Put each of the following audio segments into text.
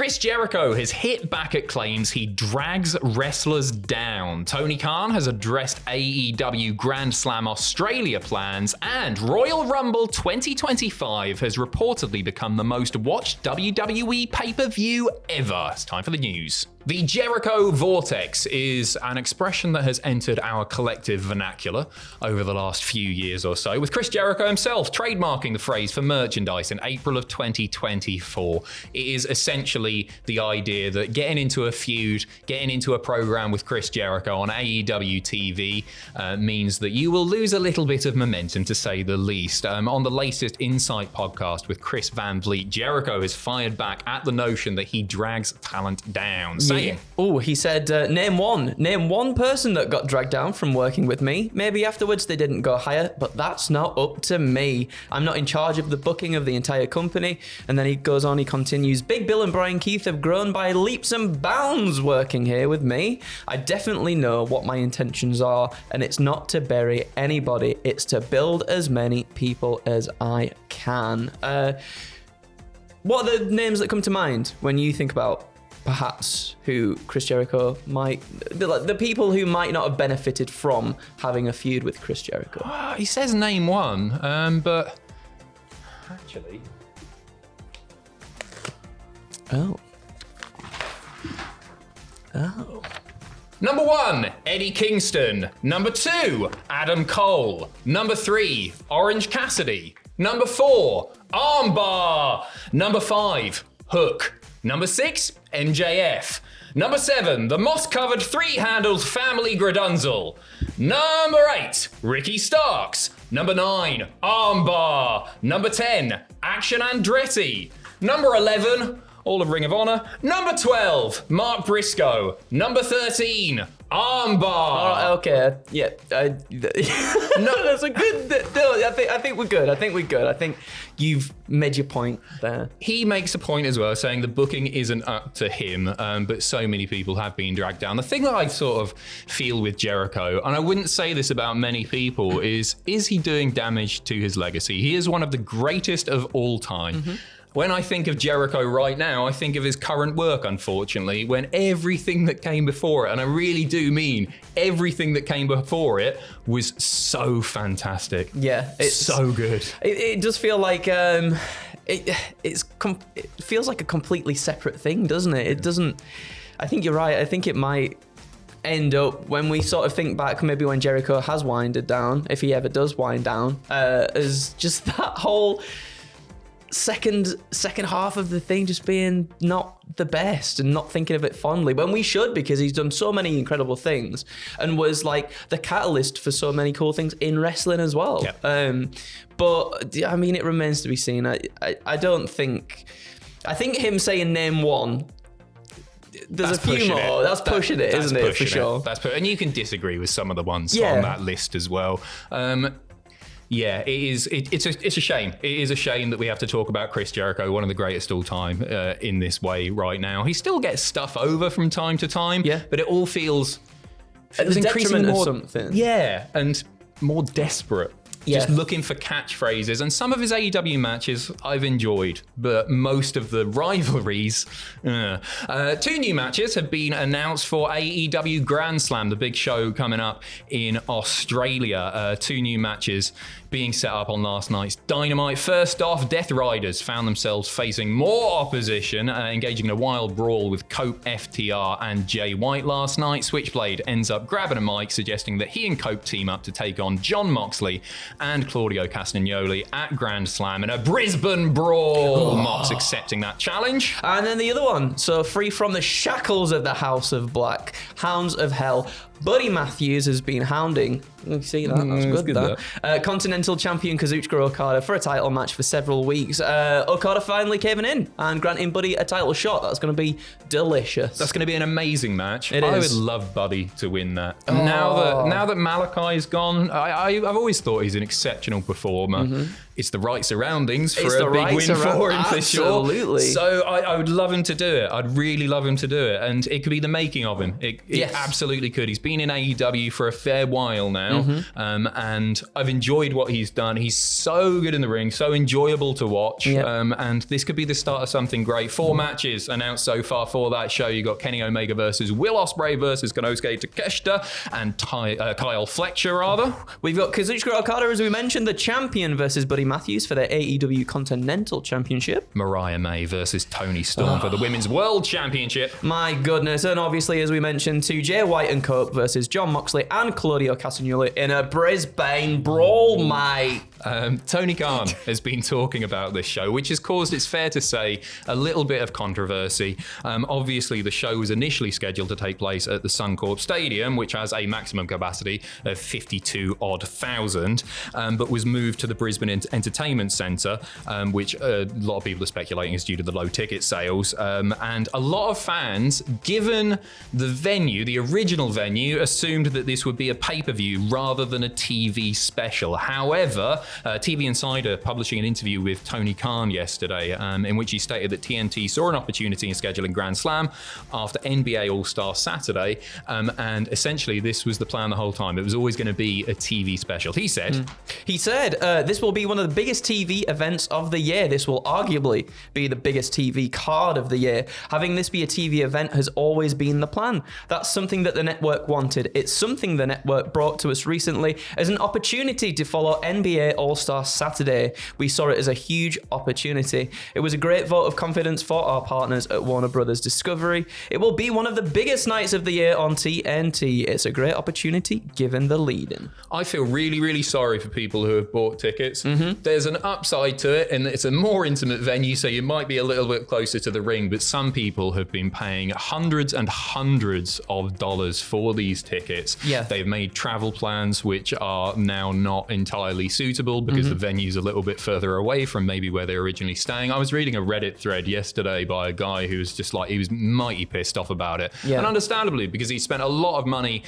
Chris Jericho has hit back at claims he drags wrestlers down. Tony Khan has addressed AEW Grand Slam Australia plans, and Royal Rumble 2025 has reportedly become the most watched WWE pay-per-view ever. It's time for the news. The Jericho Vortex is an expression that has entered our collective vernacular over the last few years or so, with Chris Jericho himself trademarking the phrase for merchandise in April of 2024. It is essentially the idea that getting into a feud, getting into a program with Chris Jericho on AEW TV means that you will lose a little bit of momentum, to say the least. On the latest Insight podcast with Chris Van Vliet, Jericho has fired back at the notion that he drags talent down. Yeah. Oh, he said, name one person that got dragged down from working with me. Maybe afterwards they didn't go higher, but that's not up to me. I'm not in charge of the booking of the entire company. And then he goes on, he continues, Big Bill and Brian Keith have grown by leaps and bounds working here with me. I definitely know what my intentions are, and it's not to bury anybody. It's to build as many people as I can. What are the names that come to mind when you think about perhaps who Chris Jericho might, the people who might not have benefited from having a feud with Chris Jericho? He says name one, but actually... Oh. Number 1, Eddie Kingston. Number 2, Adam Cole. Number 3, Orange Cassidy. Number 4, Armbar. Number 5, Hook. Number 6, MJF. Number 7, the moss-covered three-handled family Gradunzel. Number 8, Ricky Starks. Number 9, Armbar. Number 10, Action Andretti. Number 11, all of Ring of Honor. Number 12, Mark Briscoe. Number 13, Armbar. Okay, yeah. No, that's a good. No, I think we're good. I think you've made your point there. He makes a point as well, saying the booking isn't up to him, but so many people have been dragged down. The thing that I sort of feel with Jericho, and I wouldn't say this about many people, is he doing damage to his legacy? He is one of the greatest of all time. Mm-hmm. When I think of Jericho right now, I think of his current work, unfortunately, when everything that came before it, and I really do mean everything that came before it, was so fantastic. Yeah. It's so good. It does feel like, it feels like a completely separate thing, doesn't it? It doesn't, I think you're right. I think it might end up, when we sort of think back, maybe when Jericho has winded down, if he ever does wind down, as just that whole second half of the thing just being not the best and not thinking of it fondly, when we should, because he's done so many incredible things and was like the catalyst for so many cool things in wrestling as well. Yep. But I mean, it remains to be seen. I don't think, I think him saying name one, there's that's a few more. That's pushing it, isn't it? For sure. And you can disagree with some of the ones on that list as well. Yeah, it is. It's a shame. It is a shame that we have to talk about Chris Jericho, one of the greatest all time, in this way right now. He still gets stuff over from time to time, but it all feels at the detriment more, of something. Yeah, and more desperate. Just looking for catchphrases. And some of his AEW matches I've enjoyed, but most of the rivalries. 2 new matches have been announced for AEW Grand Slam, the big show coming up in Australia. 2 new matches being set up on last night's Dynamite. First off, Death Riders found themselves facing more opposition, engaging in a wild brawl with Cope, FTR, and Jay White last night. Switchblade ends up grabbing a mic, suggesting that he and Cope team up to take on Jon Moxley and Claudio Castagnoli at Grand Slam in a Brisbane brawl. Mox accepting that challenge. And then the other one, so free from the shackles of the House of Black, Hounds of Hell, Buddy Matthews has been hounding, you see that, that's good. Continental Champion Kazuchika Okada for a title match for several weeks. Okada finally caving in and granting Buddy a title shot. That's going to be delicious. That's going to be an amazing match. I would love Buddy to win that. Now that Malachi's gone, I've always thought he's an exceptional performer. it's the right surroundings for It's a the big right win for him, for sure. Absolutely. So I would love him to do it. I'd really love him to do it. And it could be the making of him. It absolutely could. He's been in AEW for a fair while now. And I've enjoyed what he's done. He's so good in the ring, so enjoyable to watch. And this could be the start of something great. 4 matches announced so far for that show. You got Kenny Omega versus Will Ospreay versus Konosuke Takeshita and Kyle Fletcher, rather. We've got Kazuchika Okada, as we mentioned, the champion versus Buddy Matthews for their AEW Continental Championship. Mariah May versus Toni Storm for the Women's World Championship. My goodness. And obviously, as we mentioned, too, Jay White and Cope versus Jon Moxley and Claudio Castagnoli in a Brisbane brawl, mate. Tony Khan has been talking about this show, which has caused, it's fair to say, a little bit of controversy. Obviously, the show was initially scheduled to take place at the Suncorp Stadium, which has a maximum capacity of 52,000, but was moved to the Brisbane Entertainment Centre, which a lot of people are speculating is due to the low ticket sales. And a lot of fans, given the venue, the original venue, assumed that this would be a pay-per-view rather than a TV special. However, TV Insider publishing an interview with Tony Khan yesterday, in which he stated that TNT saw an opportunity in scheduling Grand Slam after NBA All-Star Saturday, and essentially this was the plan the whole time. It was always going to be a TV special. He said, this will be one of the biggest TV events of the year. This will arguably be the biggest TV card of the year. Having this be a TV event has always been the plan. That's something that the network wanted. It's something the network brought to us recently as an opportunity to follow NBA All-Star Saturday. We saw it as a huge opportunity. It was a great vote of confidence for our partners at Warner Brothers Discovery. It will be one of the biggest nights of the year on TNT. It's a great opportunity given the lead-in. I feel really, really sorry for people who have bought tickets. There's an upside to it, and it's a more intimate venue, so you might be a little bit closer to the ring, but some people have been paying hundreds and hundreds of dollars for these tickets. They've made travel plans which are now not entirely suitable because the venue's a little bit further away from maybe where they're originally staying. I was reading a Reddit thread yesterday by a guy who was just like, he was mighty pissed off about it. And understandably, because he spent a lot of money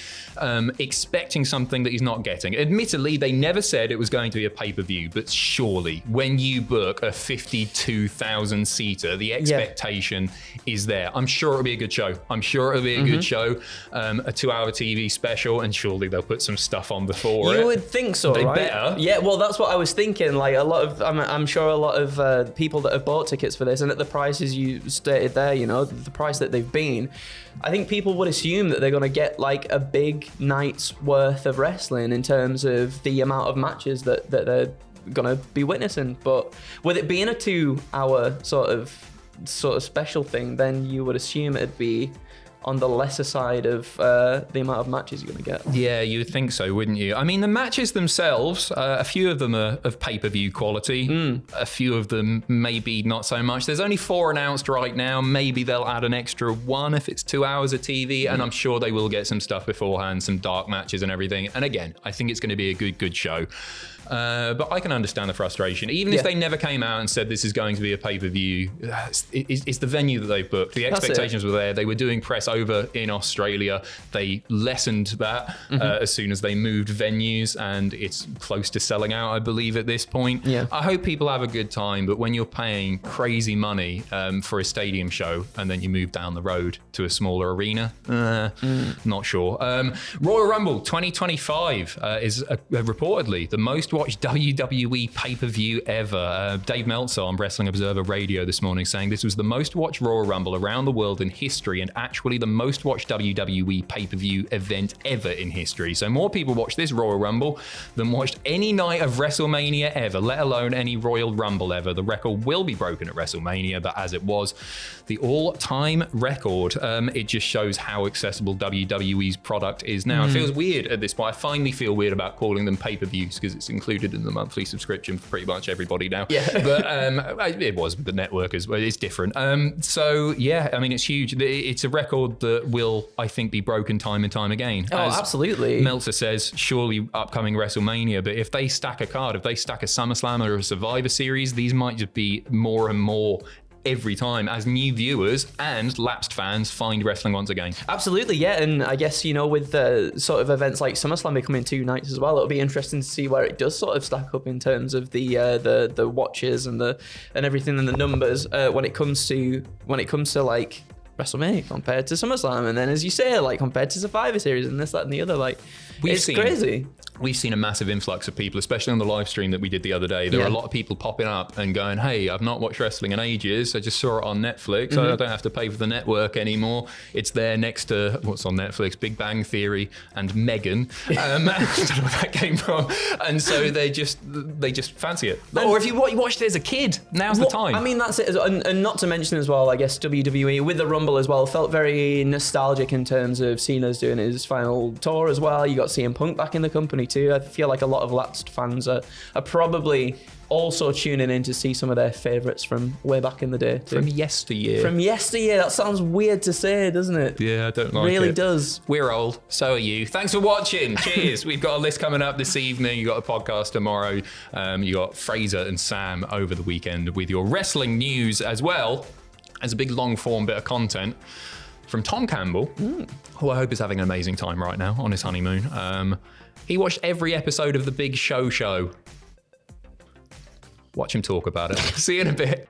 expecting something that he's not getting. Admittedly, they never said it was going to be a pay-per-view, but surely when you book a 52,000 seater, the expectation is there. I'm sure it'll be a good show. I'm sure it'll be a good show, a 2-hour TV special, and surely they'll put some stuff on before it. You would think so, they right? better. Yeah, well, that's what I was thinking. Like I'm sure a lot of people that have bought tickets for this, and at the prices you stated there, you know, the price that they've been, I think people would assume that they're going to get like a big night's worth of wrestling in terms of the amount of matches that they're going to be witnessing. But with it being a 2-hour sort of special thing, then you would assume it'd be on the lesser side of the amount of matches you're going to get. Yeah, you would think so, wouldn't you? I mean, the matches themselves, a few of them are of pay-per-view quality. A few of them maybe not so much. There's only 4 announced right now. Maybe they'll add an extra 1 if it's 2 hours of TV, and I'm sure they will get some stuff beforehand, some dark matches and everything. And again, I think it's going to be a good show. But I can understand the frustration. Even if they never came out and said this is going to be a pay-per-view, it's the venue that they've booked. The expectations were there. They were doing press over in Australia. They lessened that as soon as they moved venues, and it's close to selling out, I believe, at this point. I hope people have a good time, but when you're paying crazy money for a stadium show and then you move down the road to a smaller arena, not sure. Royal Rumble 2025 is reportedly the most watched WWE pay-per-view ever. Dave Meltzer on Wrestling Observer Radio this morning saying this was the most watched Royal Rumble around the world in history, and actually the most watched WWE pay-per-view event ever in history. So more people watched this Royal Rumble than watched any night of WrestleMania ever, let alone any Royal Rumble ever. The record will be broken at WrestleMania, but as it was the all-time record, it just shows how accessible WWE's product is now. It feels weird at this point. I finally feel weird about calling them pay-per-views because it's included in the monthly subscription for pretty much everybody now. But it was with the network as well. It's different. So yeah, I mean, it's huge. It's a record that will, I think, be broken time and time again. Oh, as absolutely. Meltzer says, surely upcoming WrestleMania, but if they stack a card, if they stack a SummerSlam or a Survivor Series, these might just be more and more every time as new viewers and lapsed fans find wrestling once again. Absolutely, yeah. And I guess, with sort of events like SummerSlam becoming 2 nights as well, it'll be interesting to see where it does sort of stack up in terms of the watches and everything and the numbers when it comes to like WrestleMania compared to SummerSlam, and then as you say, like compared to Survivor Series and this, that, and the other, like it's crazy. We've seen a massive influx of people, especially on the live stream that we did the other day. There were a lot of people popping up and going, hey, I've not watched wrestling in ages. I just saw it on Netflix. Mm-hmm. I don't have to pay for the network anymore. It's there next to, what's on Netflix? Big Bang Theory and Megan. I don't know where that came from. And so they just fancy it. Or if you watched it as a kid, now's the time. I mean, that's it. And not to mention as well, I guess WWE with the Rumble as well felt very nostalgic in terms of Cena's doing his final tour as well. You got CM Punk back in the company too. I feel like a lot of lapsed fans are probably also tuning in to see some of their favourites from way back in the day too. From yesteryear. That sounds weird to say, doesn't it? Yeah, I don't like it. Really does. We're old, so are you. Thanks for watching. Cheers. We've got a list coming up this evening. You got a podcast tomorrow. You got Fraser and Sam over the weekend with your wrestling news, as well as a big long form bit of content from Tom Campbell, who I hope is having an amazing time right now on his honeymoon. He watched every episode of The Big Show. Watch him talk about it. See you in a bit.